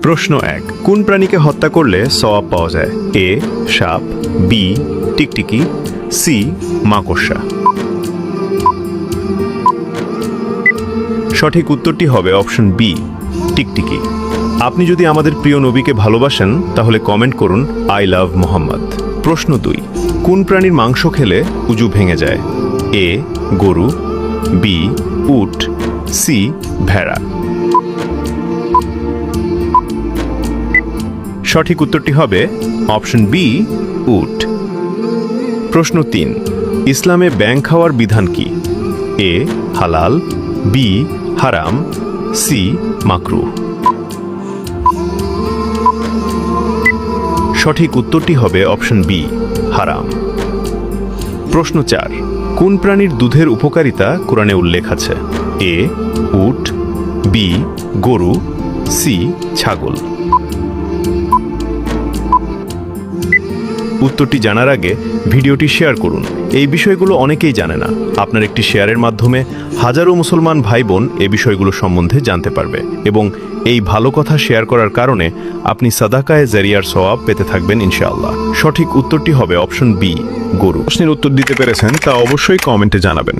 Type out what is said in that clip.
প্রশ্ন 1, কোন প্রাণীকে হত্যা করলে সওয়াব পাওয়া যায়? এ সাপ, বি টিকটিকি, সি মাকড়সা। সঠিক উত্তরটি হবে অপশন বি টিকটিকি। আপনি যদি আমাদের প্রিয় নবীকে ভালোবাসেন তাহলে কমেন্ট করুন আই লাভ মোহাম্মদ। প্রশ্ন 2, কোন প্রাণীর মাংস খেলে উজু ভেঙে যায়? এ গরু, বি উট, সি ভেড়া। সঠিক উত্তরটি হবে অপশন বি উট। প্রশ্ন 3, ইসলামে ব্যাঙ খাওয়ার বিধান কি? এ হালাল, বি হারাম, সি মাকরুহ। সঠিক উত্তরটি হবে অপশন বি হারাম। প্রশ্ন 4, কোন প্রাণীর দুধের উপকারিতা কোরআনে উল্লেখ আছে? এ উট, বি গরু, সি ছাগল। উত্তরটি জানার আগে ভিডিওটি শেয়ার করুন। এই বিষয়গুলো অনেকেই জানে না। আপনার একটি শেয়ারের মাধ্যমে হাজারো মুসলমান ভাই বোন এই বিষয়গুলো সম্বন্ধে জানতে পারবে এবং এই ভালো কথা শেয়ার করার কারণে আপনি সাদাকায়ে জারিয়ার সওয়াব পেতে থাকবেন ইনশাআল্লাহ। সঠিক উত্তরটি হবে অপশন বি গরু। প্রশ্নের উত্তর দিতে পেরেছেন তা অবশ্যই কমেন্টে জানাবেন।